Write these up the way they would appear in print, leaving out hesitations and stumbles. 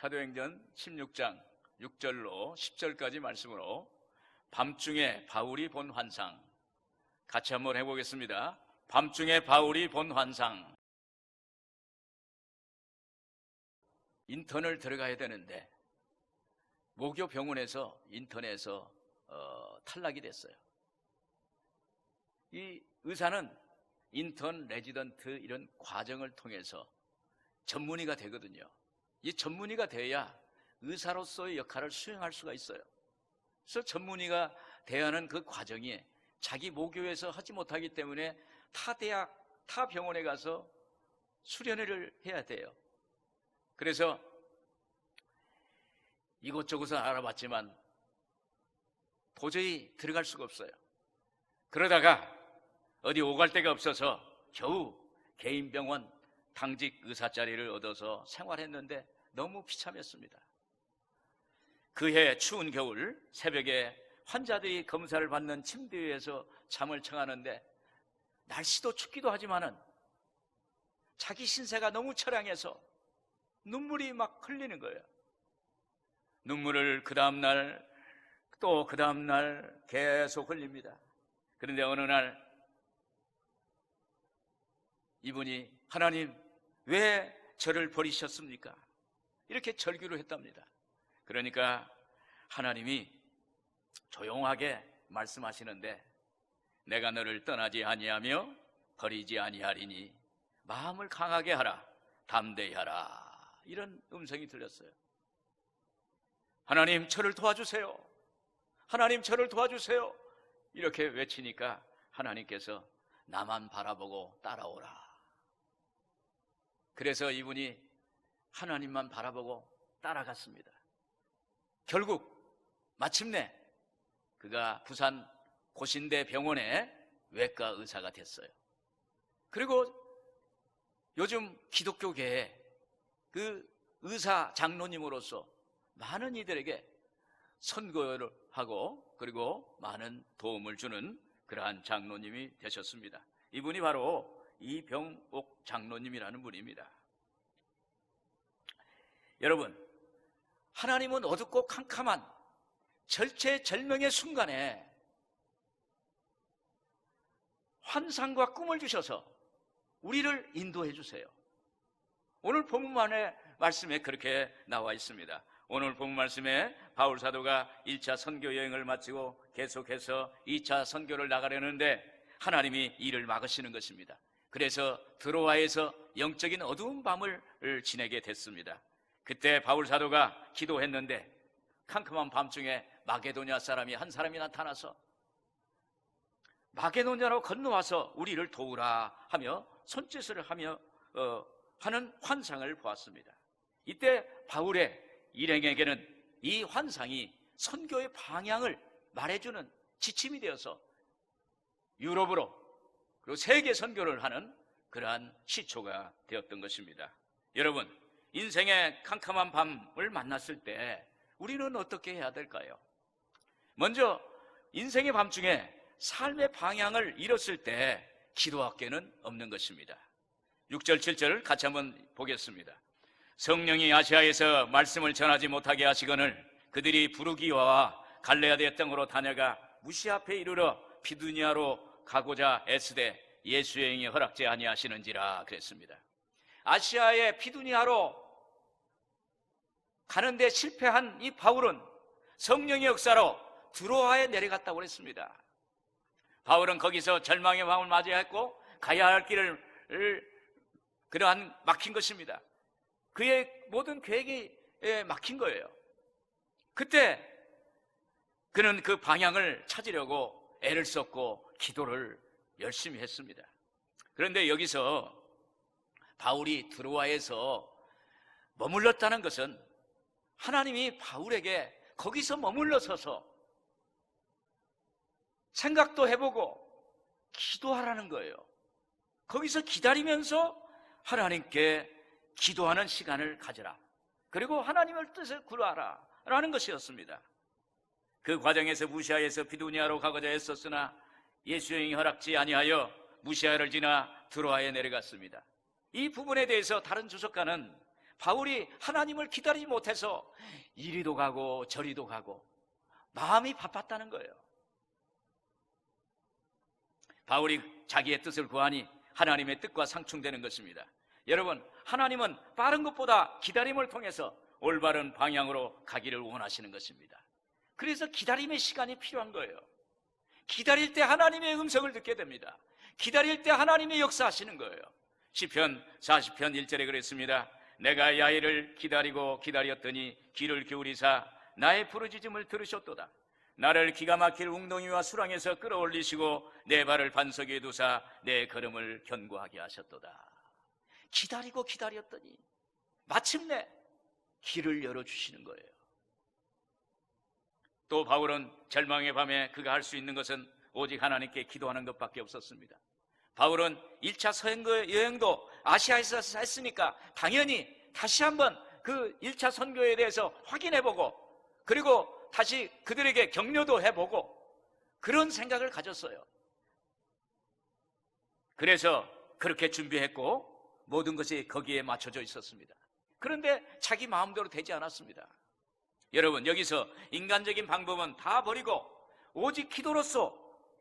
사도행전 16장 6절로 10절까지 말씀으로 밤중에 바울이 본 환상, 같이 한번 해보겠습니다. 밤중에 바울이 본 환상. 인턴을 들어가야 되는데 모교 병원에서 인턴에서 탈락이 됐어요. 이 의사는 인턴, 레지던트 이런 과정을 통해서 전문의가 되거든요. 이 전문의가 돼야 의사로서의 역할을 수행할 수가 있어요. 그래서 전문의가 돼야 하는 그 과정이 자기 모교에서 하지 못하기 때문에 타 대학, 타 병원에 가서 수련회를 해야 돼요. 그래서 이곳저곳을 알아봤지만 도저히 들어갈 수가 없어요. 그러다가 어디 오갈 데가 없어서 겨우 개인 병원 당직 의사 자리를 얻어서 생활했는데 너무 비참했습니다. 그해 추운 겨울 새벽에 환자들이 검사를 받는 침대 위에서 잠을 청하는데 날씨도 춥기도 하지만은 자기 신세가 너무 처량해서 눈물이 막 흘리는 거예요. 눈물을 그 다음날 또 그 다음날 계속 흘립니다. 그런데 어느 날 이분이 하나님 왜 저를 버리셨습니까? 이렇게 절규를 했답니다. 그러니까 하나님이 조용하게 말씀하시는데 내가 너를 떠나지 아니하며 버리지 아니하리니 마음을 강하게 하라, 담대히 하라, 이런 음성이 들렸어요. 하나님 저를 도와주세요, 하나님 저를 도와주세요, 이렇게 외치니까 하나님께서 나만 바라보고 따라오라. 그래서 이분이 하나님만 바라보고 따라갔습니다. 결국 마침내 그가 부산 고신대 병원의 외과 의사가 됐어요. 그리고 요즘 기독교계에 그 의사 장로님으로서 많은 이들에게 선교를 하고 그리고 많은 도움을 주는 그러한 장로님이 되셨습니다. 이분이 바로 이병옥 장로님이라는 분입니다. 여러분, 하나님은 어둡고 캄캄한 절체절명의 순간에 환상과 꿈을 주셔서 우리를 인도해 주세요. 오늘 본문 말씀에 그렇게 나와 있습니다. 오늘 본문 말씀에 바울 사도가 1차 선교 여행을 마치고 계속해서 2차 선교를 나가려는데 하나님이 이를 막으시는 것입니다. 그래서 드로아에서 영적인 어두운 밤을 지내게 됐습니다. 그때 바울 사도가 기도했는데 캄캄한 밤중에 마게도냐 사람이 한 사람이 나타나서 마게도냐로 건너와서 우리를 도우라 하며 손짓을 하며 하는 환상을 보았습니다. 이때 바울의 일행에게는 이 환상이 선교의 방향을 말해주는 지침이 되어서 유럽으로 그리고 세계 선교를 하는 그러한 시초가 되었던 것입니다. 여러분, 인생의 캄캄한 밤을 만났을 때 우리는 어떻게 해야 될까요? 먼저 인생의 밤중에 삶의 방향을 잃었을 때 기도할 게는 없는 것입니다. 6절 7절을 같이 한번 보겠습니다. 성령이 아시아에서 말씀을 전하지 못하게 하시거늘 그들이 부르기와와 갈레아대 땅으로 다녀가 무시 앞에 이르러 비두니아로 가고자 애쓰되 예수의 영이 허락지 아니하시는지라 그랬습니다. 아시아의 비두니아로 가는데 실패한 이 바울은 성령의 역사로 드로아에 내려갔다고 그랬습니다. 바울은 거기서 절망의 밤을 맞이했고 가야 할 길을 그러한 막힌 것입니다. 그의 모든 계획이 막힌 거예요. 그때 그는 그 방향을 찾으려고 애를 썼고 기도를 열심히 했습니다. 그런데 여기서 바울이 드로아에서 머물렀다는 것은 하나님이 바울에게 거기서 머물러 서서 생각도 해보고 기도하라는 거예요. 거기서 기다리면서 하나님께 기도하는 시간을 가져라. 그리고 하나님의 뜻을 구하라 라는 것이었습니다. 그 과정에서 무시아에서 비두니아로 가고자 했었으나 예수의 영이 허락지 아니하여 무시아를 지나 드로아에 내려갔습니다. 이 부분에 대해서 다른 주석가는 바울이 하나님을 기다리지 못해서 이리도 가고 저리도 가고 마음이 바빴다는 거예요. 바울이 자기의 뜻을 구하니 하나님의 뜻과 상충되는 것입니다. 여러분, 하나님은 빠른 것보다 기다림을 통해서 올바른 방향으로 가기를 원하시는 것입니다. 그래서 기다림의 시간이 필요한 거예요. 기다릴 때 하나님의 음성을 듣게 됩니다. 기다릴 때 하나님의 역사하시는 거예요. 시편 40편 1절에 그랬습니다. 내가 야일을 기다리고 기다렸더니 귀를 기울이사 나의 부르짖음을 들으셨도다. 나를 기가 막힐 웅덩이와 수랑에서 끌어올리시고 내 발을 반석 위에 두사 내 걸음을 견고하게 하셨도다. 기다리고 기다렸더니 마침내 길을 열어주시는 거예요. 또 바울은 절망의 밤에 그가 할 수 있는 것은 오직 하나님께 기도하는 것밖에 없었습니다. 바울은 1차 선교 여행도 아시아에서 했으니까 당연히 다시 한번 그 1차 선교에 대해서 확인해보고, 그리고 다시 그들에게 격려도 해보고, 그런 생각을 가졌어요. 그래서 그렇게 준비했고 모든 것이 거기에 맞춰져 있었습니다. 그런데 자기 마음대로 되지 않았습니다. 여러분, 여기서 인간적인 방법은 다 버리고 오직 기도로서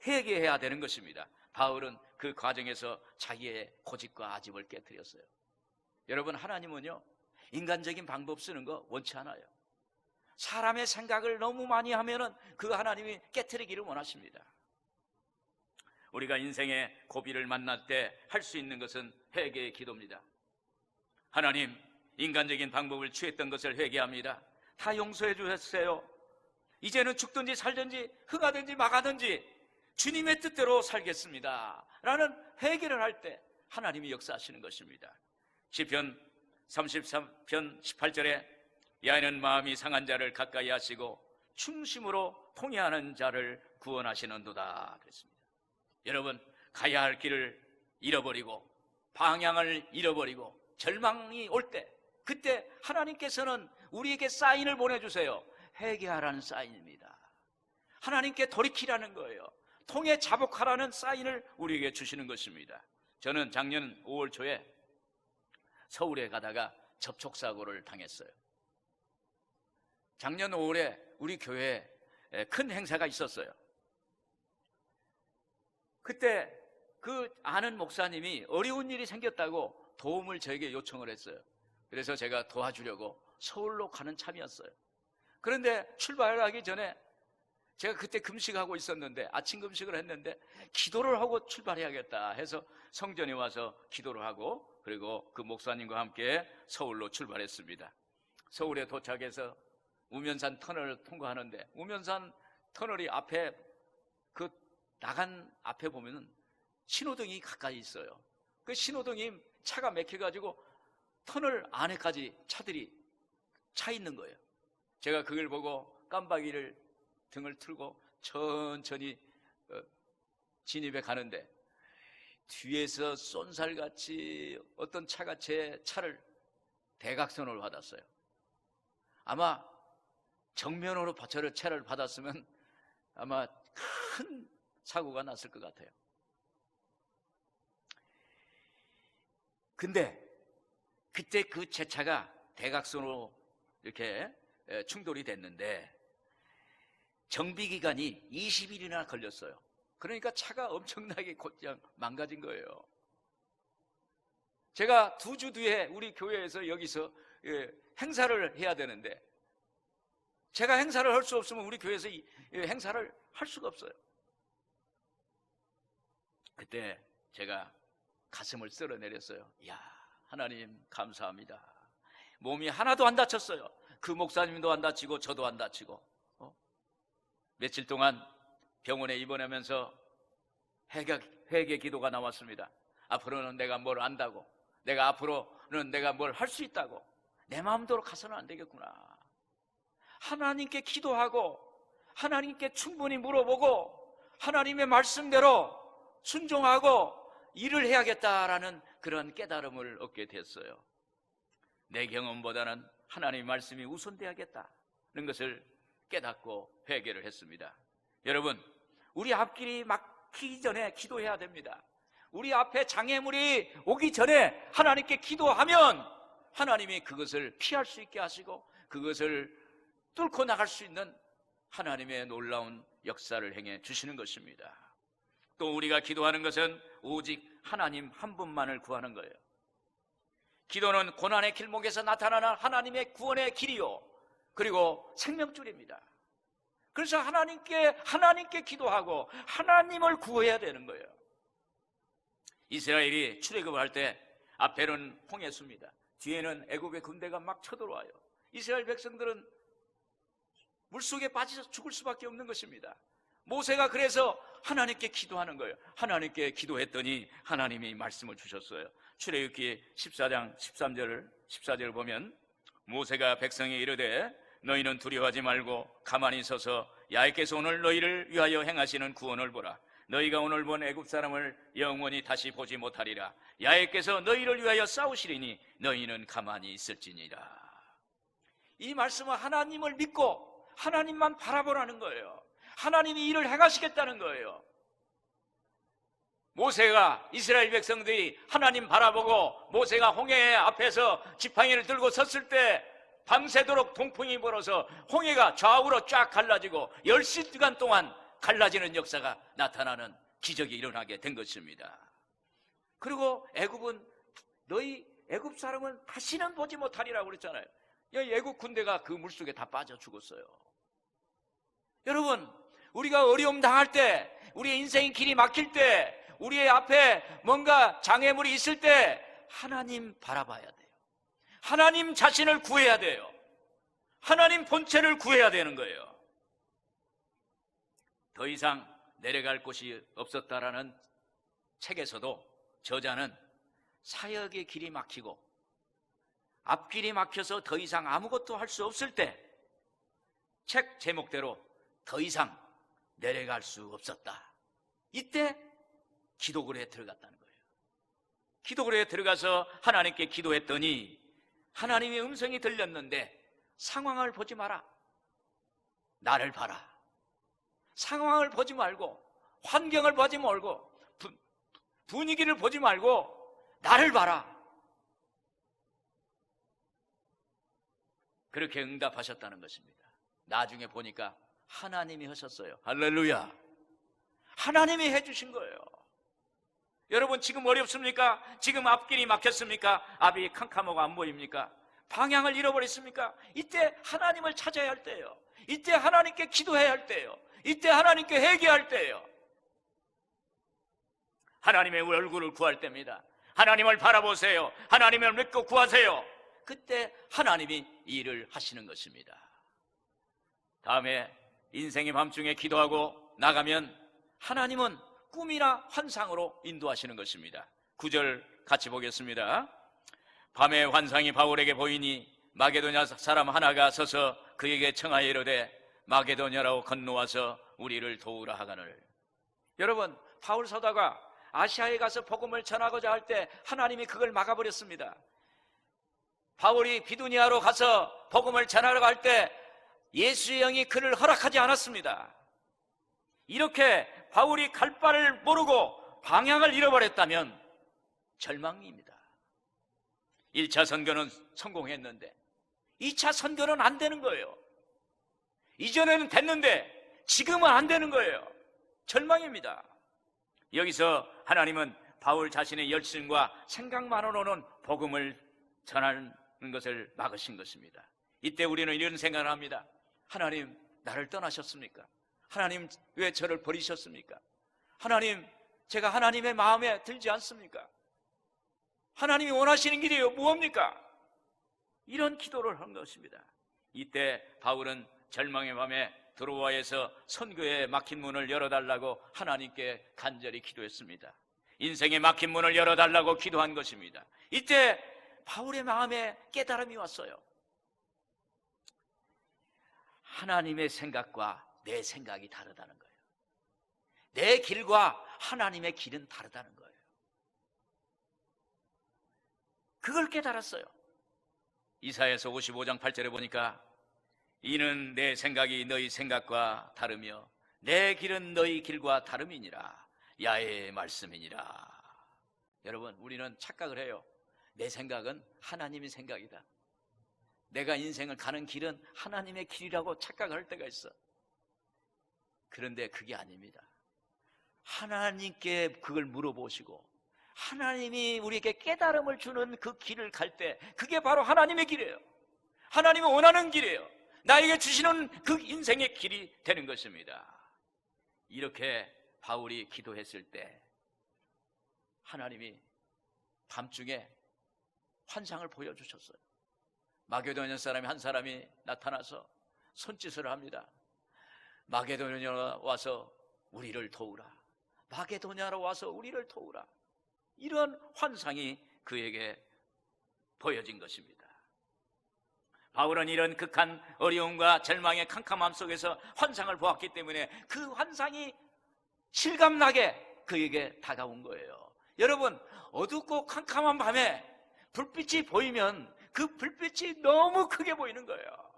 회개해야 되는 것입니다. 바울은 그 과정에서 자기의 고집과 아집을 깨뜨렸어요. 여러분, 하나님은요, 인간적인 방법 쓰는 거 원치 않아요. 사람의 생각을 너무 많이 하면은 그 하나님이 깨뜨리기를 원하십니다. 우리가 인생의 고비를 만날 때 할 수 있는 것은 회개의 기도입니다. 하나님, 인간적인 방법을 취했던 것을 회개합니다. 다 용서해 주셨어요. 이제는 죽든지 살든지 흥하든지 망하든지 주님의 뜻대로 살겠습니다 라는 회개를 할 때 하나님이 역사하시는 것입니다. 시편 33편 18절에 야인은 마음이 상한 자를 가까이 하시고 충심으로 통회하는 자를 구원하시는도다 그랬습니다. 여러분, 가야 할 길을 잃어버리고 방향을 잃어버리고 절망이 올 때, 그때 하나님께서는 우리에게 사인을 보내주세요. 회개하라는 사인입니다. 하나님께 돌이키라는 거예요. 통해 자복하라는 사인을 우리에게 주시는 것입니다. 저는 작년 5월 초에 서울에 가다가 접촉사고를 당했어요. 작년 5월에 우리 교회에 큰 행사가 있었어요. 그때 그 아는 목사님이 어려운 일이 생겼다고 도움을 저에게 요청을 했어요. 그래서 제가 도와주려고 서울로 가는 참이었어요. 그런데 출발하기 전에 제가 그때 금식하고 있었는데, 아침 금식을 했는데 기도를 하고 출발해야겠다 해서 성전에 와서 기도를 하고, 그리고 그 목사님과 함께 서울로 출발했습니다. 서울에 도착해서 우면산 터널을 통과하는데, 우면산 터널이 앞에 그 나간 앞에 보면은 신호등이 가까이 있어요. 그 신호등이 차가 막혀가지고 터널 안에까지 차들이 차 있는 거예요. 제가 그걸 보고 깜빡이를 등을 틀고 천천히 진입해 가는데 뒤에서 쏜살같이 어떤 차가 제 차를 대각선으로 받았어요. 아마 정면으로 저를 차를 받았으면 아마 큰 사고가 났을 것 같아요. 근데 그때 그 제 차가 대각선으로 이렇게 충돌이 됐는데 정비기간이 20일이나 걸렸어요. 그러니까 차가 엄청나게 곧장 망가진 거예요. 제가 2주 뒤에 우리 교회에서 여기서 행사를 해야 되는데, 제가 행사를 할 수 없으면 우리 교회에서 행사를 할 수가 없어요. 그때 제가 가슴을 쓸어내렸어요. 이야, 하나님 감사합니다. 몸이 하나도 안 다쳤어요. 그 목사님도 안 다치고 저도 안 다치고. 며칠 동안 병원에 입원하면서 회개 기도가 나왔습니다. 앞으로는 내가 뭘 안다고, 앞으로는 내가 뭘 할 수 있다고, 내 마음대로 가서는 안 되겠구나. 하나님께 기도하고 하나님께 충분히 물어보고 하나님의 말씀대로 순종하고 일을 해야겠다라는 그런 깨달음을 얻게 됐어요. 내 경험보다는 하나님의 말씀이 우선돼야겠다는 것을 깨닫고 회개를 했습니다. 여러분, 우리 앞길이 막히기 전에 기도해야 됩니다. 우리 앞에 장애물이 오기 전에 하나님께 기도하면 하나님이 그것을 피할 수 있게 하시고 그것을 뚫고 나갈 수 있는 하나님의 놀라운 역사를 행해 주시는 것입니다. 또 우리가 기도하는 것은 오직 하나님 한 분만을 구하는 거예요. 기도는 고난의 길목에서 나타나는 하나님의 구원의 길이요, 그리고 생명줄입니다. 그래서 하나님께 기도하고 하나님을 구해야 되는 거예요. 이스라엘이 출애굽을 할 때 앞에는 홍해수입니다. 뒤에는 애굽의 군대가 막 쳐들어와요. 이스라엘 백성들은 물속에 빠져서 죽을 수밖에 없는 것입니다. 모세가 그래서 하나님께 기도하는 거예요. 하나님께 기도했더니 하나님이 말씀을 주셨어요. 출애굽기 14장 14절을 보면 모세가 백성에 이르되 너희는 두려워하지 말고 가만히 서서 야훼께서 오늘 너희를 위하여 행하시는 구원을 보라. 너희가 오늘 본 애굽 사람을 영원히 다시 보지 못하리라. 야훼께서 너희를 위하여 싸우시리니 너희는 가만히 있을지니라. 이 말씀은 하나님을 믿고 하나님만 바라보라는 거예요. 하나님이 일을 행하시겠다는 거예요. 모세가, 이스라엘 백성들이 하나님 바라보고 모세가 홍해 앞에서 지팡이를 들고 섰을 때 밤새도록 동풍이 불어서 홍해가 좌우로 쫙 갈라지고 10시간 동안 갈라지는 역사가 나타나는 기적이 일어나게 된 것입니다. 그리고 애굽 사람은 다시는 보지 못하리라고 그랬잖아요. 애굽 군대가 그 물속에 다 빠져 죽었어요. 여러분, 우리가 어려움 당할 때, 우리의 인생의 길이 막힐 때, 우리의 앞에 뭔가 장애물이 있을 때 하나님 바라봐야 돼요. 하나님 자신을 구해야 돼요. 하나님 본체를 구해야 되는 거예요. 더 이상 내려갈 곳이 없었다라는 책에서도 저자는 사역의 길이 막히고 앞길이 막혀서 더 이상 아무것도 할 수 없을 때 책 제목대로 더 이상 내려갈 수 없었다. 이때 기도굴에 들어갔다는 거예요. 기도굴에 들어가서 하나님께 기도했더니 하나님의 음성이 들렸는데 상황을 보지 마라. 나를 봐라. 상황을 보지 말고 환경을 보지 말고 분위기를 보지 말고 나를 봐라. 그렇게 응답하셨다는 것입니다. 나중에 보니까 하나님이 하셨어요. 할렐루야. 하나님이 해주신 거예요. 여러분, 지금 어렵습니까? 지금 앞길이 막혔습니까? 앞이 캄캄하고 안 보입니까? 방향을 잃어버렸습니까? 이때 하나님을 찾아야 할 때예요. 이때 하나님께 기도해야 할 때예요. 이때 하나님께 회개할 때예요. 하나님의 얼굴을 구할 때입니다. 하나님을 바라보세요. 하나님을 믿고 구하세요. 그때 하나님이 일을 하시는 것입니다. 다음에 인생의 밤중에 기도하고 나가면 하나님은 꿈이나 환상으로 인도하시는 것입니다. 9절 같이 보겠습니다. 밤에 환상이 바울에게 보이니 마게도냐 사람 하나가 서서 그에게 청하여 이르되 마게도냐라고 건너와서 우리를 도우라 하거늘. 여러분, 바울 사도가 아시아에 가서 복음을 전하고자 할 때 하나님이 그걸 막아버렸습니다. 바울이 비두니아로 가서 복음을 전하러 갈 때 예수의 영이 그를 허락하지 않았습니다. 이렇게 바울이 갈 바를 모르고 방향을 잃어버렸다면 절망입니다. 1차 선교는 성공했는데 2차 선교는 안 되는 거예요. 이전에는 됐는데 지금은 안 되는 거예요. 절망입니다. 여기서 하나님은 바울 자신의 열심과 생각만으로는 복음을 전하는 것을 막으신 것입니다. 이때 우리는 이런 생각을 합니다. 하나님, 나를 떠나셨습니까? 하나님, 왜 저를 버리셨습니까? 하나님, 제가 하나님의 마음에 들지 않습니까? 하나님이 원하시는 길이 무엇입니까? 이런 기도를 한 것입니다. 이때 바울은 절망의 밤에 드로아에서 선교에 막힌 문을 열어달라고 하나님께 간절히 기도했습니다. 인생의 막힌 문을 열어달라고 기도한 것입니다. 이때 바울의 마음에 깨달음이 왔어요. 하나님의 생각과 내 생각이 다르다는 거예요. 내 길과 하나님의 길은 다르다는 거예요. 그걸 깨달았어요. 이사야서 55장 8절에 보니까 이는 내 생각이 너희 생각과 다르며 내 길은 너희 길과 다름이니라. 야의 말씀이니라. 여러분, 우리는 착각을 해요. 내 생각은 하나님의 생각이다. 내가 인생을 가는 길은 하나님의 길이라고 착각할 때가 있어. 그런데 그게 아닙니다. 하나님께 그걸 물어보시고 하나님이 우리에게 깨달음을 주는 그 길을 갈 때 그게 바로 하나님의 길이에요. 하나님이 원하는 길이에요. 나에게 주시는 그 인생의 길이 되는 것입니다. 이렇게 바울이 기도했을 때 하나님이 밤중에 환상을 보여주셨어요. 마게도냐 사람이 한 사람이 나타나서 손짓을 합니다. 마게도냐로 와서 우리를 도우라. 마게도냐로 와서 우리를 도우라. 이런 환상이 그에게 보여진 것입니다. 바울은 이런 극한 어려움과 절망의 캄캄함 속에서 환상을 보았기 때문에 그 환상이 실감나게 그에게 다가온 거예요. 여러분, 어둡고 캄캄한 밤에 불빛이 보이면 그 불빛이 너무 크게 보이는 거예요.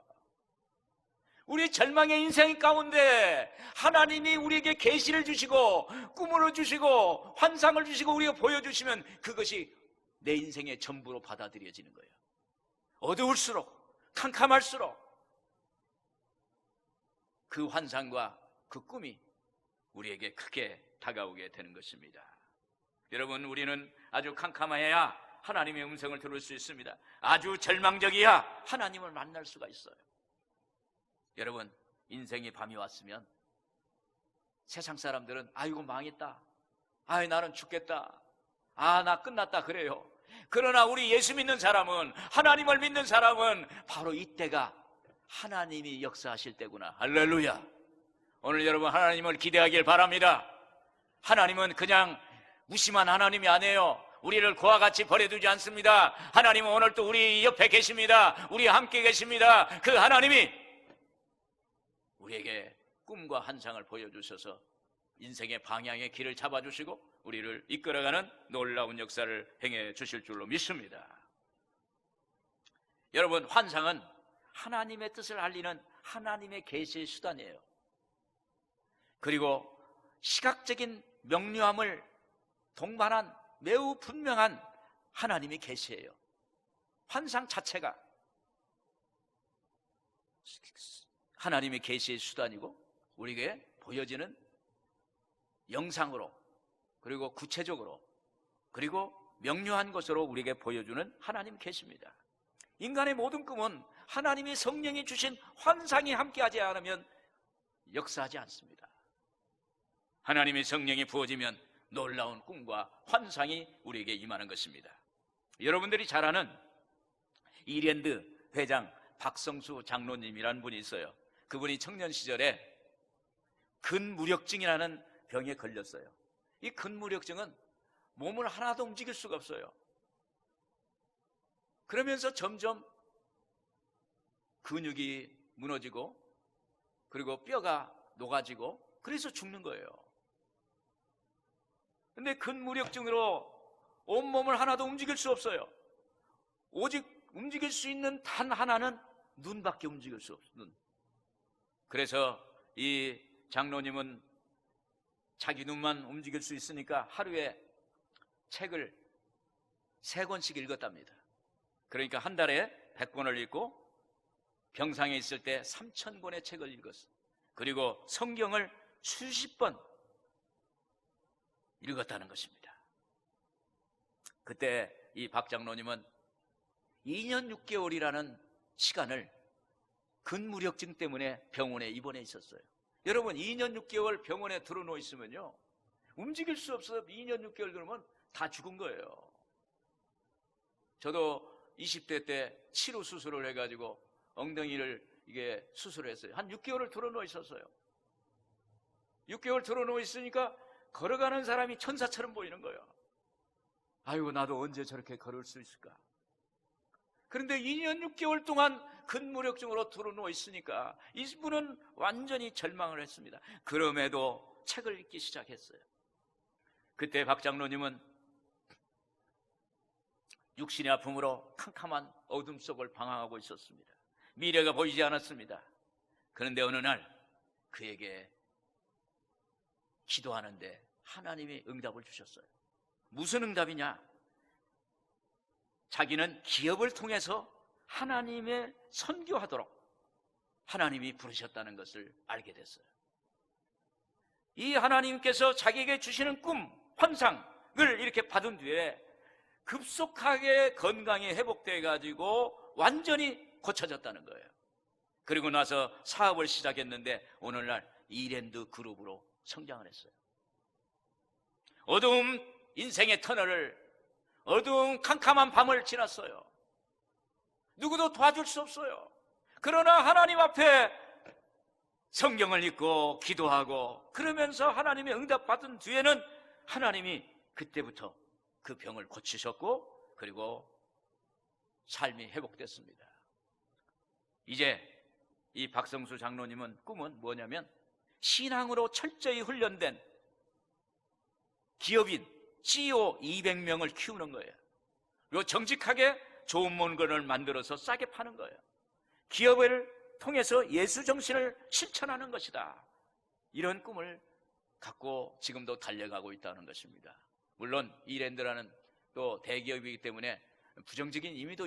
우리 절망의 인생 가운데 하나님이 우리에게 계시를 주시고 꿈을 주시고 환상을 주시고 우리가 보여주시면 그것이 내 인생의 전부로 받아들여지는 거예요. 어두울수록 캄캄할수록 그 환상과 그 꿈이 우리에게 크게 다가오게 되는 것입니다. 여러분, 우리는 아주 캄캄해야 하나님의 음성을 들을 수 있습니다. 아주 절망적이야 하나님을 만날 수가 있어요. 여러분, 인생의 밤이 왔으면 세상 사람들은 아이고 망했다, 아이 나는 죽겠다, 아 나 끝났다 그래요. 그러나 우리 예수 믿는 사람은, 하나님을 믿는 사람은 바로 이때가 하나님이 역사하실 때구나. 할렐루야. 오늘 여러분 하나님을 기대하길 바랍니다. 하나님은 그냥 무심한 하나님이 아니에요. 우리를 그와 같이 버려두지 않습니다. 하나님은 오늘 또 우리 옆에 계십니다. 우리와 함께 계십니다. 그 하나님이 우리에게 꿈과 환상을 보여주셔서 인생의 방향의 길을 잡아주시고 우리를 이끌어가는 놀라운 역사를 행해 주실 줄로 믿습니다. 여러분, 환상은 하나님의 뜻을 알리는 하나님의 계시의 수단이에요. 그리고 시각적인 명료함을 동반한 매우 분명한 하나님의 계시예요. 환상 자체가 하나님의 계시의 수단이고 우리에게 보여지는 영상으로, 그리고 구체적으로, 그리고 명료한 것으로 우리에게 보여주는 하나님 계시입니다. 인간의 모든 꿈은 하나님의 성령이 주신 환상이 함께하지 않으면 역사하지 않습니다. 하나님의 성령이 부어지면 놀라운 꿈과 환상이 우리에게 임하는 것입니다. 여러분들이 잘 아는 이랜드 회장 박성수 장로님이라는 분이 있어요. 그분이 청년 시절에 근무력증이라는 병에 걸렸어요. 이 근무력증은 몸을 하나도 움직일 수가 없어요. 그러면서 점점 근육이 무너지고 그리고 뼈가 녹아지고 그래서 죽는 거예요. 근데 근무력증으로 온몸을 하나도 움직일 수 없어요. 오직 움직일 수 있는 단 하나는 눈밖에 움직일 수 없어요. 눈. 그래서 이 장로님은 자기 눈만 움직일 수 있으니까 하루에 책을 3권씩 읽었답니다. 그러니까 한 달에 100권을 읽고 병상에 있을 때 3000권의 책을 읽었어요. 그리고 성경을 수십 번 읽었다는 것입니다. 그때 이 박 장로님은 2년 6개월이라는 시간을 근무력증 때문에 병원에 입원해 있었어요. 여러분, 2년 6개월 병원에 들어놓여 있으면요, 움직일 수 없어서 2년 6개월 그러면 다 죽은 거예요. 저도 20대 때 치료 수술을 해가지고 엉덩이를 이게 수술했어요. 한 6개월을 들어놓여 있었어요. 6개월 들어놓여 있으니까 걸어가는 사람이 천사처럼 보이는 거예요. 아이고, 나도 언제 저렇게 걸을 수 있을까? 그런데 2년 6개월 동안 근무력증으로 들어누워 있으니까 이분은 완전히 절망을 했습니다. 그럼에도 책을 읽기 시작했어요. 그때 박 장로님은 육신의 아픔으로 캄캄한 어둠 속을 방황하고 있었습니다. 미래가 보이지 않았습니다. 그런데 어느 날 그에게 기도하는데 하나님이 응답을 주셨어요. 무슨 응답이냐? 자기는 기업을 통해서 하나님의 선교하도록 하나님이 부르셨다는 것을 알게 됐어요. 이 하나님께서 자기에게 주시는 꿈, 환상을 이렇게 받은 뒤에 급속하게 건강이 회복돼 가지고 완전히 고쳐졌다는 거예요. 그리고 나서 사업을 시작했는데 오늘날 이랜드 그룹으로 성장을 했어요. 어두운 인생의 터널을, 어두운 캄캄한 밤을 지났어요. 누구도 도와줄 수 없어요. 그러나 하나님 앞에 성경을 읽고 기도하고 그러면서 하나님의 응답받은 뒤에는 하나님이 그때부터 그 병을 고치셨고 그리고 삶이 회복됐습니다. 이제 이 박성수 장로님은 꿈은 뭐냐면 신앙으로 철저히 훈련된 기업인 CEO 200명을 키우는 거예요. 그리고 정직하게 좋은 물건을 만들어서 싸게 파는 거예요. 기업을 통해서 예수 정신을 실천하는 것이다. 이런 꿈을 갖고 지금도 달려가고 있다는 것입니다. 물론 이랜드라는 또 대기업이기 때문에 부정적인 의미도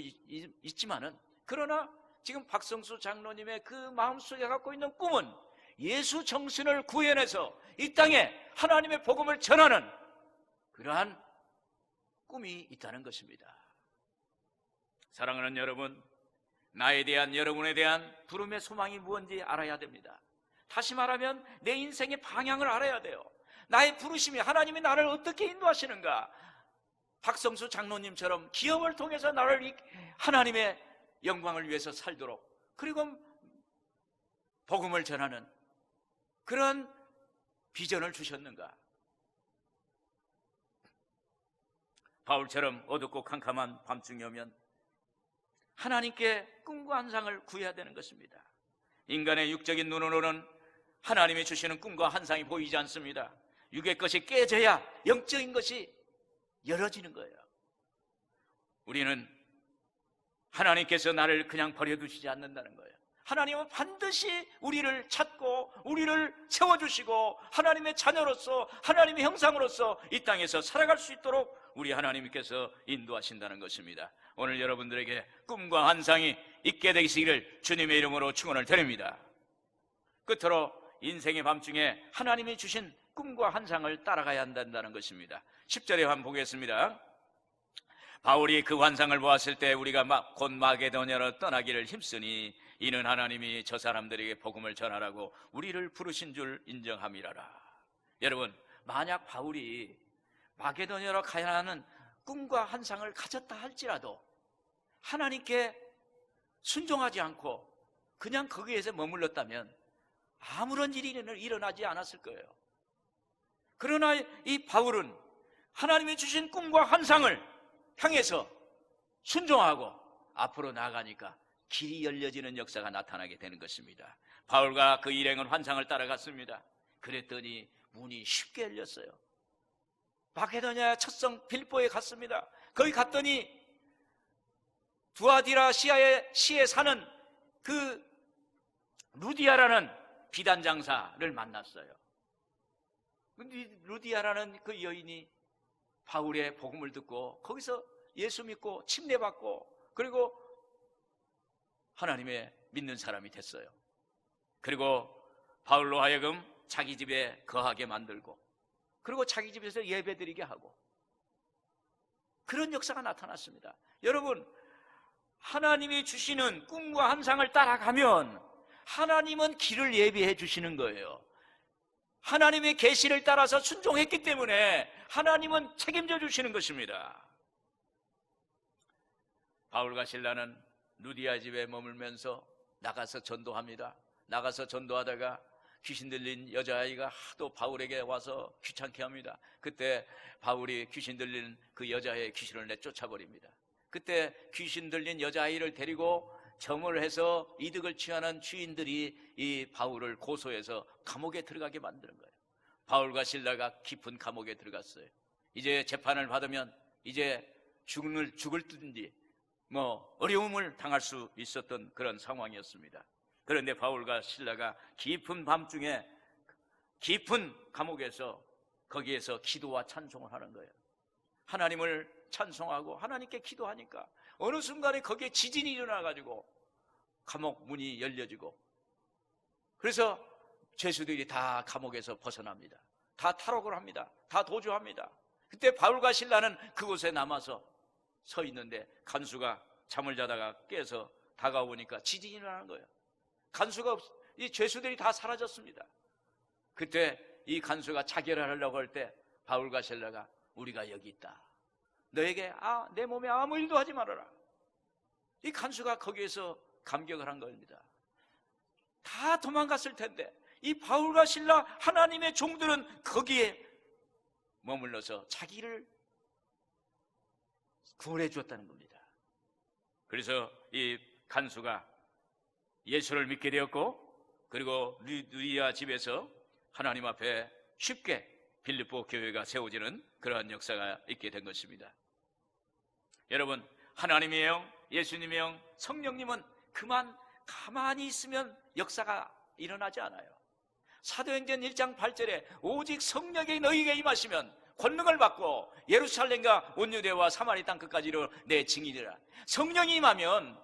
있지만은, 그러나 지금 박성수 장로님의 그 마음속에 갖고 있는 꿈은 예수 정신을 구현해서 이 땅에 하나님의 복음을 전하는 그러한 꿈이 있다는 것입니다. 사랑하는 여러분, 나에 대한, 여러분에 대한 부름의 소망이 무엇인지 알아야 됩니다. 다시 말하면 내 인생의 방향을 알아야 돼요. 나의 부르심이, 하나님이 나를 어떻게 인도하시는가. 박성수 장로님처럼 기업을 통해서 나를 하나님의 영광을 위해서 살도록, 그리고 복음을 전하는 그런 비전을 주셨는가. 바울처럼 어둡고 캄캄한 밤중이 오면 하나님께 꿈과 환상을 구해야 되는 것입니다. 인간의 육적인 눈으로는 하나님이 주시는 꿈과 환상이 보이지 않습니다. 육의 것이 깨져야 영적인 것이 열어지는 거예요. 우리는 하나님께서 나를 그냥 버려두시지 않는다는 거예요. 하나님은 반드시 우리를 찾고 우리를 세워주시고 하나님의 자녀로서, 하나님의 형상으로서 이 땅에서 살아갈 수 있도록 우리 하나님께서 인도하신다는 것입니다. 오늘 여러분들에게 꿈과 환상이 있게 되시기를 주님의 이름으로 축원을 드립니다. 끝으로 인생의 밤중에 하나님이 주신 꿈과 환상을 따라가야 한다는 것입니다. 10절에 한번 보겠습니다. 바울이 그 환상을 보았을 때 우리가 곧 마게도냐로 떠나기를 힘쓰니 이는 하나님이 저 사람들에게 복음을 전하라고 우리를 부르신 줄 인정함이라라. 여러분, 만약 바울이 마게도냐로 가야 하는 꿈과 환상을 가졌다 할지라도 하나님께 순종하지 않고 그냥 거기에서 머물렀다면 아무런 일이 일어나지 않았을 거예요. 그러나 이 바울은 하나님이 주신 꿈과 환상을 향해서 순종하고 앞으로 나아가니까 길이 열려지는 역사가 나타나게 되는 것입니다. 바울과 그 일행은 환상을 따라갔습니다. 그랬더니 문이 쉽게 열렸어요. 마게도냐 첫성 빌보에 갔습니다. 거기 갔더니 두아디라 시에 사는 그 루디아라는 비단 장사를 만났어요. 루디아라는 그 여인이 바울의 복음을 듣고 거기서 예수 믿고 침례받고 그리고 하나님의 믿는 사람이 됐어요. 그리고 바울로 하여금 자기 집에 거하게 만들고 그리고 자기 집에서 예배드리게 하고 그런 역사가 나타났습니다. 여러분, 하나님이 주시는 꿈과 환상을 따라가면 하나님은 길을 예비해 주시는 거예요. 하나님의 계시를 따라서 순종했기 때문에 하나님은 책임져 주시는 것입니다. 바울과 실라는 루디아 집에 머물면서 나가서 전도합니다. 나가서 전도하다가 귀신 들린 여자아이가 하도 바울에게 와서 귀찮게 합니다. 그때 바울이 귀신 들린 그 여자의 귀신을 내쫓아버립니다. 그때 귀신 들린 여자아이를 데리고 점을 해서 이득을 취하는 주인들이 이 바울을 고소해서 감옥에 들어가게 만드는 거예요. 바울과 실라가 깊은 감옥에 들어갔어요. 이제 재판을 받으면 이제 죽을 듯인지 어려움을 당할 수 있었던 그런 상황이었습니다. 그런데 바울과 실라가 깊은 밤중에 깊은 감옥에서 거기에서 기도와 찬송을 하는 거예요. 하나님을 찬송하고 하나님께 기도하니까 어느 순간에 거기에 지진이 일어나가지고 감옥 문이 열려지고, 그래서 죄수들이 다 감옥에서 벗어납니다. 다 탈옥을 합니다. 다 도주합니다. 그때 바울과 실라는 그곳에 남아서 서 있는데 간수가 잠을 자다가 깨서 다가오니까 지진이 일어나는 거예요. 간수가 이 죄수들이 다 사라졌습니다. 그때 이 간수가 자결하려고 할 때 바울과 실라가 우리가 여기 있다. 너에게 내 몸에 아무 일도 하지 말아라. 이 간수가 거기에서 감격을 한 겁니다. 다 도망갔을 텐데 이 바울과 실라 하나님의 종들은 거기에 머물러서 자기를 구원해 주었다는 겁니다. 그래서 이 간수가 예수를 믿게 되었고, 그리고 루디아 집에서 하나님 앞에 쉽게 빌립보 교회가 세워지는 그러한 역사가 있게 된 것입니다. 여러분, 하나님의 영, 예수님의 영, 성령님은 그만 가만히 있으면 역사가 일어나지 않아요. 사도행전 1장 8절에 오직 성령이 너희에게 임하시면 권능을 받고 예루살렘과 온 유대와 사마리 땅 끝까지 이르러 내 증인이라. 성령이 임하면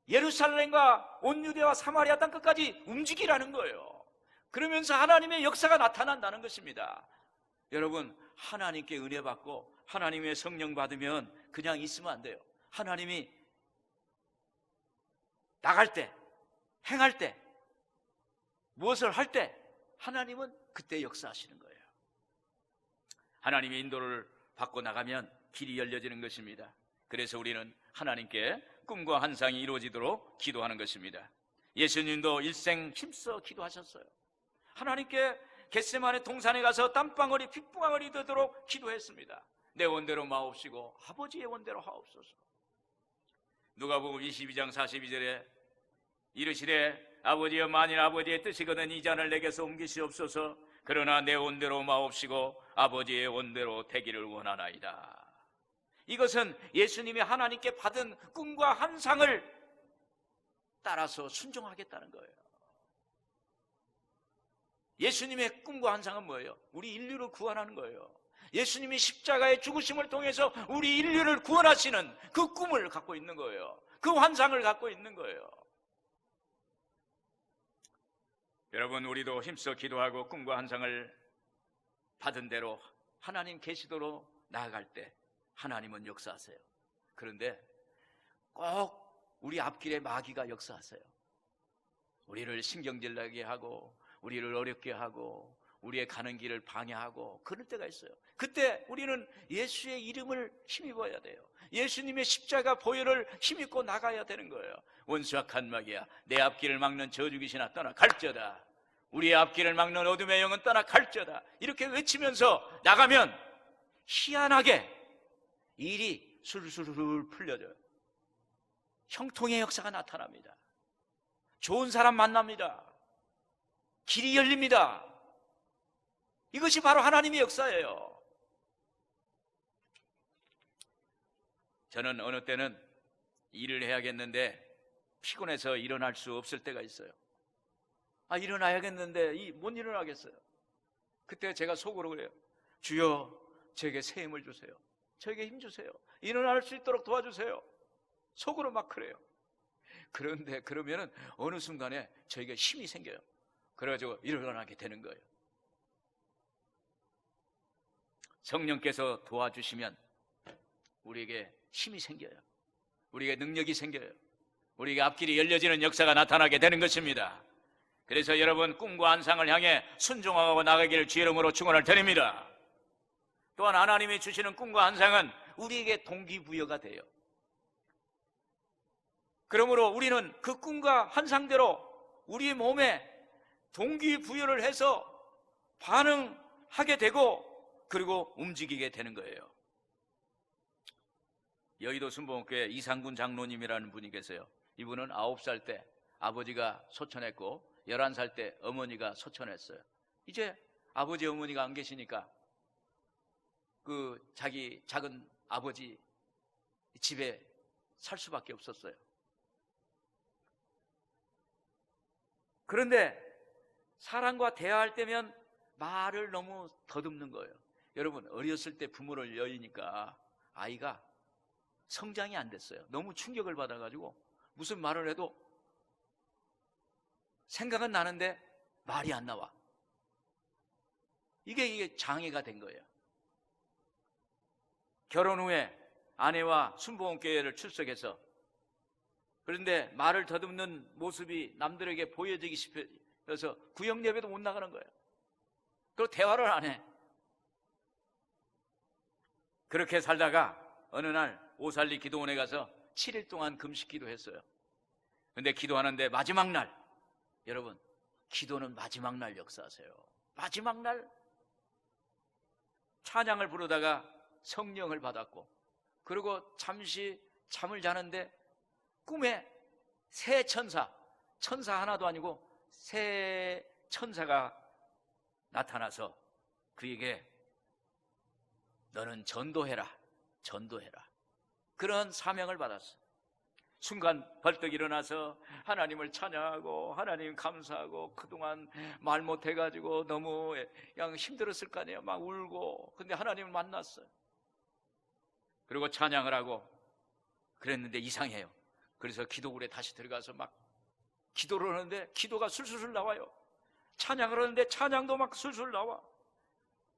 예루살렘과 온 유대와 사마리아 땅 끝까지 움직이라는 거예요. 그러면서 하나님의 역사가 나타난다는 것입니다. 여러분, 하나님께 은혜 받고 하나님의 성령 받으면 그냥 있으면 안 돼요. 하나님이 나갈 때, 행할 때, 무엇을 할 때 하나님은 그때 역사하시는 거예요. 하나님의 인도를 받고 나가면 길이 열려지는 것입니다. 그래서 우리는 하나님께 꿈과 환상이 이루어지도록 기도하는 것입니다. 예수님도 일생 힘써 기도하셨어요. 하나님께 겟세마네 동산에 가서 땀방울이 핏방울이 되도록 기도했습니다. 내 원대로 마옵시고 아버지의 원대로 하옵소서. 누가복음 22장 42절에 이르시되 아버지여, 만일 아버지의 뜻이거든 이 잔을 내게서 옮기시옵소서. 그러나 내 원대로 마옵시고 아버지의 원대로 되기를 원하나이다. 이것은 예수님이 하나님께 받은 꿈과 환상을 따라서 순종하겠다는 거예요. 예수님의 꿈과 환상은 뭐예요? 우리 인류를 구원하는 거예요. 예수님이 십자가의 죽으심을 통해서 우리 인류를 구원하시는 그 꿈을 갖고 있는 거예요. 그 환상을 갖고 있는 거예요. 여러분, 우리도 힘써 기도하고 꿈과 환상을 받은 대로 하나님 계시도로 나아갈 때 하나님은 역사하세요. 그런데 꼭 우리 앞길에 마귀가 역사하세요. 우리를 신경질 나게 하고 우리를 어렵게 하고 우리의 가는 길을 방해하고 그럴 때가 있어요. 그때 우리는 예수의 이름을 힘입어야 돼요. 예수님의 십자가 보혈을 힘입고 나가야 되는 거예요. 원수 악한 마귀야, 내 앞길을 막는 저주귀신아 떠나 갈지어다. 우리의 앞길을 막는 어둠의 영은 떠나 갈지어다. 이렇게 외치면서 나가면 희한하게 일이 술술 풀려져요. 형통의 역사가 나타납니다. 좋은 사람 만납니다. 길이 열립니다. 이것이 바로 하나님의 역사예요. 저는 어느 때는 일을 해야겠는데 피곤해서 일어날 수 없을 때가 있어요. 일어나야겠는데 못 일어나겠어요. 그때 제가 속으로 그래요. 주여, 저에게 새 힘을 주세요. 저에게 힘 주세요. 일어날 수 있도록 도와주세요. 속으로 막 그래요. 그런데 그러면은 어느 순간에 저에게 힘이 생겨요. 그래가지고 일어나게 되는 거예요. 성령께서 도와주시면 우리에게 힘이 생겨요. 우리에게 능력이 생겨요. 우리에게 앞길이 열려지는 역사가 나타나게 되는 것입니다. 그래서 여러분, 꿈과 환상을 향해 순종하고 나가기를 주의 이름으로 축원을 드립니다. 또한 하나님이 주시는 꿈과 환상은 우리에게 동기부여가 돼요. 그러므로 우리는 그 꿈과 환상대로 우리의 몸에 동기부여를 해서 반응하게 되고 그리고 움직이게 되는 거예요. 여의도 순복음교회 이상군 장로님이라는 분이 계세요. 이분은 9살 때 아버지가 소천했고 11살 때 어머니가 소천했어요. 이제 아버지 어머니가 안 계시니까 그 자기 작은 아버지 집에 살 수밖에 없었어요. 그런데 사람과 대화할 때면 말을 너무 더듬는 거예요. 여러분, 어렸을 때 부모를 여의니까 아이가 성장이 안 됐어요. 너무 충격을 받아가지고 무슨 말을 해도 생각은 나는데 말이 안 나와. 이게 장애가 된 거예요. 결혼 후에 아내와 순복음교회를 출석해서, 그런데 말을 더듬는 모습이 남들에게 보여지기 싶어서 구역 예배도 못 나가는 거예요. 그리고 대화를 안 해. 그렇게 살다가 어느 날 오살리 기도원에 가서 7일 동안 금식 기도했어요. 근데 기도하는데 마지막 날, 여러분, 기도는 마지막 날 역사하세요. 마지막 날 찬양을 부르다가 성령을 받았고, 그리고 잠시 잠을 자는데 꿈에 새 천사 하나도 아니고 새 천사가 나타나서 그에게 너는 전도해라 그런 사명을 받았어요. 순간 벌떡 일어나서 하나님을 찬양하고 하나님 감사하고, 그동안 말 못해가지고 너무 그냥 힘들었을 거 아니에요. 막 울고. 근데 하나님을 만났어요. 그리고 찬양을 하고 그랬는데 이상해요. 그래서 기도굴에 다시 들어가서 막 기도를 하는데 기도가 술술 나와요. 찬양을 하는데 찬양도 막 술술 나와.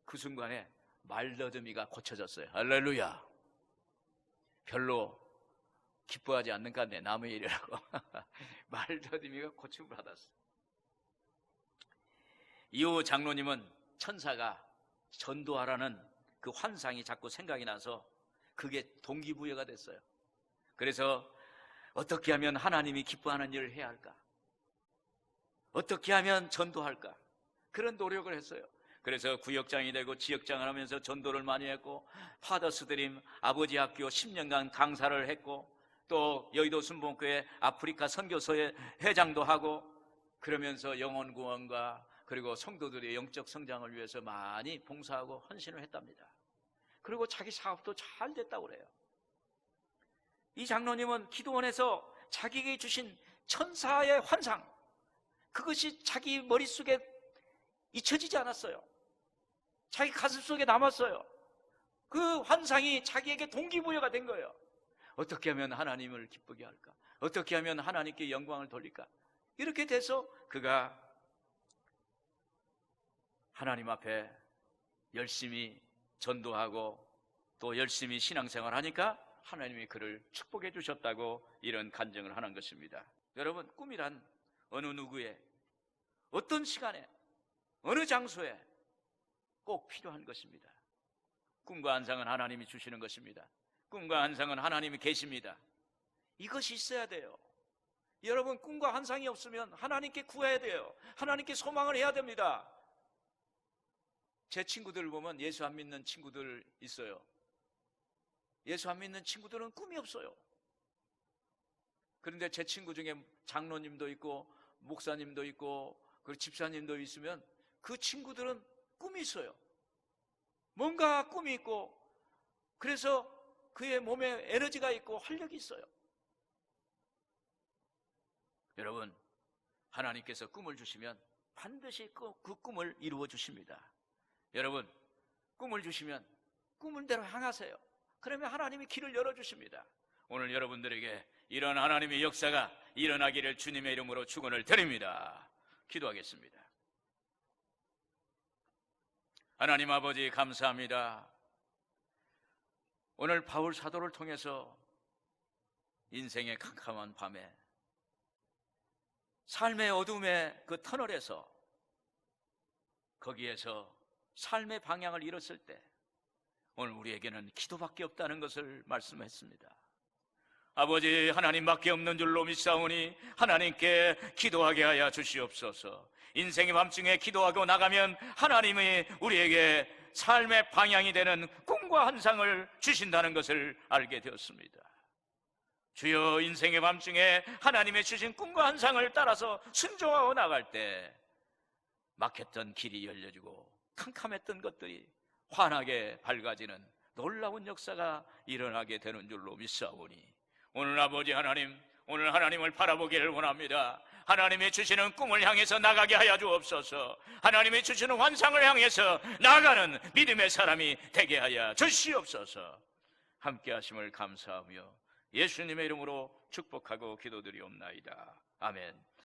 그 순간에 말더듬이가 고쳐졌어요. 할렐루야. 별로 기뻐하지 않는 가운데 남의 일이라고 말더듬이가 고침을 받았어요. 이후 장로님은 천사가 전도하라는 그 환상이 자꾸 생각이 나서 그게 동기부여가 됐어요. 그래서 어떻게 하면 하나님이 기뻐하는 일을 해야 할까? 어떻게 하면 전도할까? 그런 노력을 했어요. 그래서 구역장이 되고 지역장을 하면서 전도를 많이 했고, 파더스 드림 아버지 학교 10년간 강사를 했고, 또 여의도 순복음교회 아프리카 선교소의 회장도 하고, 그러면서 영혼 구원과 그리고 성도들의 영적 성장을 위해서 많이 봉사하고 헌신을 했답니다. 그리고 자기 사업도 잘 됐다고 그래요. 이 장로님은 기도원에서 자기에게 주신 천사의 환상, 그것이 자기 머릿속에 잊혀지지 않았어요. 자기 가슴속에 남았어요. 그 환상이 자기에게 동기부여가 된 거예요. 어떻게 하면 하나님을 기쁘게 할까? 어떻게 하면 하나님께 영광을 돌릴까? 이렇게 돼서 그가 하나님 앞에 열심히 전도하고 또 열심히 신앙생활 하니까 하나님이 그를 축복해 주셨다고 이런 간증을 하는 것입니다. 여러분, 꿈이란 어느 누구의 어떤 시간에 어느 장소에 꼭 필요한 것입니다. 꿈과 환상은 하나님이 주시는 것입니다. 꿈과 환상은 하나님이 계십니다. 이것이 있어야 돼요. 여러분, 꿈과 환상이 없으면 하나님께 구해야 돼요. 하나님께 소망을 해야 됩니다. 제 친구들을 보면 예수 안 믿는 친구들 있어요. 예수 안 믿는 친구들은 꿈이 없어요. 그런데 제 친구 중에 장로님도 있고 목사님도 있고 그리고 집사님도 있으면 그 친구들은 꿈이 있어요. 뭔가 꿈이 있고, 그래서 그의 몸에 에너지가 있고 활력이 있어요. 여러분, 하나님께서 꿈을 주시면 반드시 그 꿈을 이루어 주십니다. 여러분, 꿈을 주시면 꿈을 대로 향하세요. 그러면 하나님이 길을 열어주십니다. 오늘 여러분들에게 이런 하나님의 역사가 일어나기를 주님의 이름으로 축원을 드립니다. 기도하겠습니다. 하나님 아버지, 감사합니다. 오늘 바울 사도를 통해서 인생의 캄캄한 밤에, 삶의 어둠의 그 터널에서, 거기에서 삶의 방향을 잃었을 때 오늘 우리에게는 기도밖에 없다는 것을 말씀했습니다. 아버지, 하나님밖에 없는 줄로 믿사오니 하나님께 기도하게 하여 주시옵소서. 인생의 밤중에 기도하고 나가면 하나님이 우리에게 삶의 방향이 되는 꿈과 환상을 주신다는 것을 알게 되었습니다. 주여, 인생의 밤중에 하나님의 주신 꿈과 환상을 따라서 순종하고 나갈 때 막혔던 길이 열려지고 캄캄했던 것들이 환하게 밝아지는 놀라운 역사가 일어나게 되는 줄로 믿사오니 오늘 아버지 하나님, 오늘 하나님을 바라보기를 원합니다. 하나님이 주시는 꿈을 향해서 나가게 하여 주옵소서. 하나님이 주시는 환상을 향해서 나가는 믿음의 사람이 되게 하여 주시옵소서. 함께 하심을 감사하며 예수님의 이름으로 축복하고 기도드리옵나이다. 아멘.